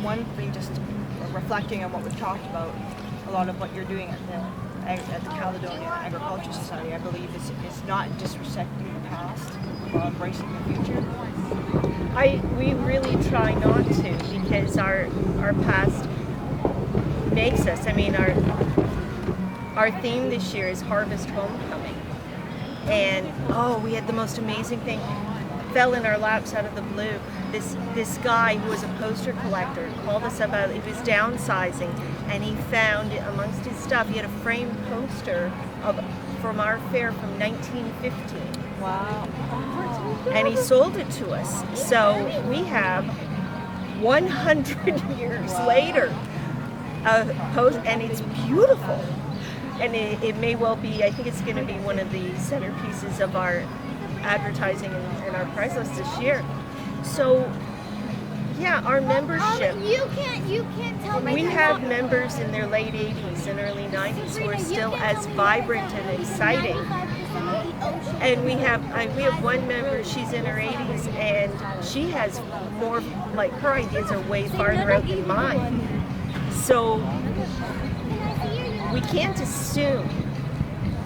one thing, just reflecting on what we've talked about, a lot of what you're doing at the Caledonia Agriculture Society, I believe, is not just respecting the past, but embracing the future. We really try not to, because our past makes us. I mean, our theme this year is Harvest Homecoming, and we had the most amazing thing. Fell in our laps out of the blue. This guy who was a poster collector called us about, he was downsizing, and he found amongst his stuff, he had a framed poster from our fair from 1915. Wow. And he sold it to us. So we have 100 years later a post, and it's beautiful. And it may well be, I think it's going to be one of the centerpieces of our advertising and our prize list this year. So, yeah, our membership. You can't tell me. We have members in their late 80s and early 90s who are still as vibrant and exciting. And we have one member, she's in her 80s, and she has more, like, her ideas are way farther out than mine. So we can't assume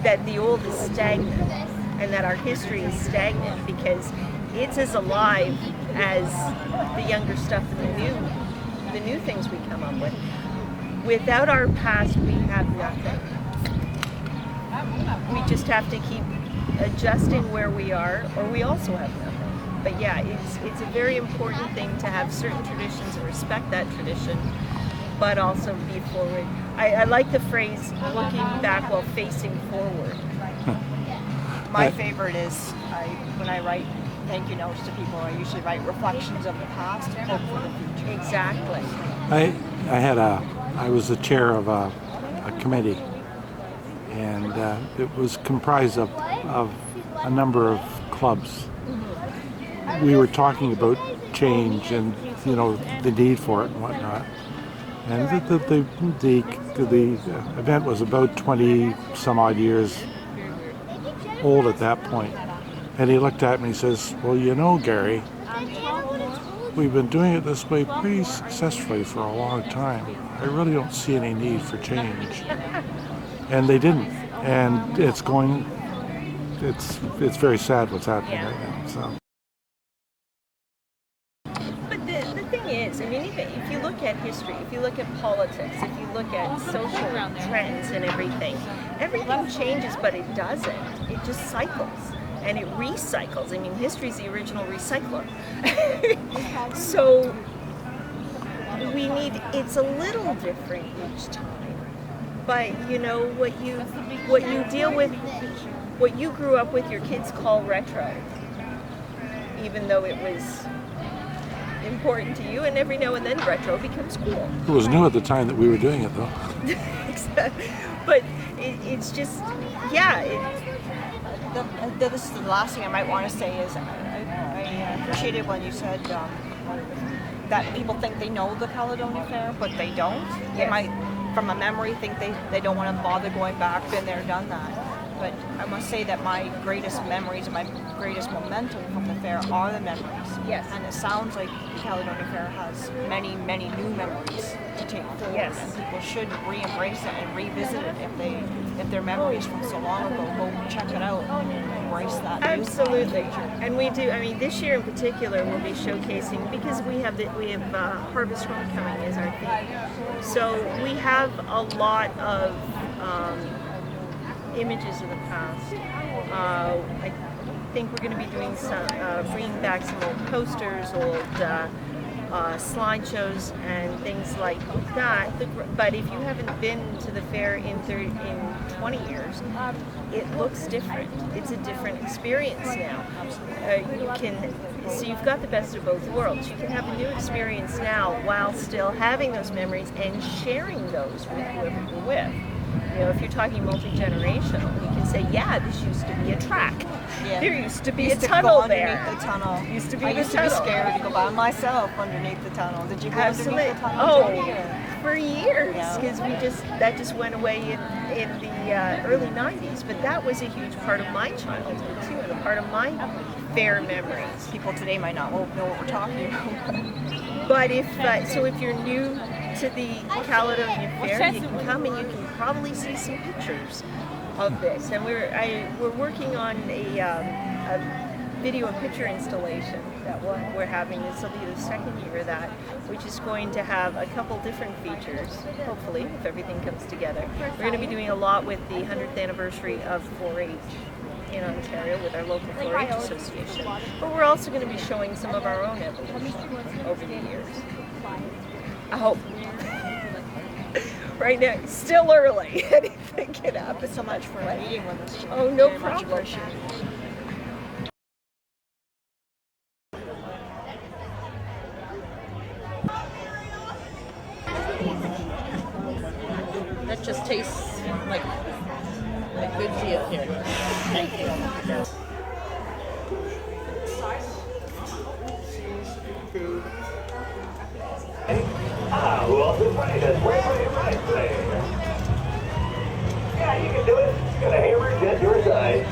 that the old is stagnant and that our history is stagnant, because it's as alive as the younger stuff and the new things we come up with. Without our past, we have nothing. We just have to keep adjusting where we are, or we also have nothing. But yeah, it's a very important thing to have certain traditions and respect that tradition, but also be forward. I like the phrase, looking back while facing forward. My favorite is, when I write thank you notes to people, I usually write reflections of the past, hope for the future. Exactly. I was the chair of a committee, and it was comprised of a number of clubs. We were talking about change and the need for it and whatnot. And the event was about 20 some odd years old at that point. And he looked at me and he says, well, Gary, we've been doing it this way pretty successfully for a long time. I really don't see any need for change. And they didn't. And it's very sad what's happening right now. So. But the thing is, I mean, if you look at history, if you look at politics, if you look at social trends and everything changes, but it doesn't. It just cycles. And it recycles. I mean, history's the original recycler. So it's a little different each time. But what you deal with, what you grew up with, your kids call retro, even though it was important to you, and every now and then retro becomes cool. It was new at the time that we were doing it, though. But it's just, This is the last thing I might want to say is I appreciated when you said that people think they know the Caledonia Fair, but they don't. Yes. They might, from a memory, think they don't want to bother going back, been there, done that. But I must say that my greatest memories and my greatest momentum from the fair are the memories. Yes. And it sounds like the Caledonia Fair has many, many new memories to take forward. Yes. And people should re-embrace it and revisit it if their memories from so long ago. Go check it out and embrace that. Absolutely. And we do. I mean, this year in particular, we'll be showcasing, because we have Harvest Homecoming as our theme. So we have a lot of images of the past. I think we're going to be doing some, bringing back some old posters, old slideshows, and things like that. But if you haven't been to the fair in 20 years, it looks different. It's a different experience now. So you've got the best of both worlds. You can have a new experience now while still having those memories and sharing those with whoever you're with. If you're talking multi-generational, you can say, this used to be a track. Yeah. There used to be used a to tunnel go there. Underneath the tunnel. I used to be scared to go by myself underneath the tunnel. Did you go Absolutely. underneath the tunnel? For years, Yeah. because that just went away in the early 90s. But that was a huge part of my childhood too, and a part of my fair memories. People today might not know what we're talking about. But if you're new to the Caledonia Fair, you can come and you can probably see some pictures of this. And we're working on a video and picture installation that we're having. This will be the second year of that, which is going to have a couple different features, hopefully, if everything comes together. We're going to be doing a lot with the 100th anniversary of 4-H in Ontario with our local 4-H association. But we're also going to be showing some of our own evolution over the years. I hope. Right now, it's still early. Anything can happen. So much for meeting with us. Oh, no Very much problem. appreciated. That just tastes like good tea up here. Thank you. Well, the right is right there. Yeah, you can do it. Got a hammer just your size.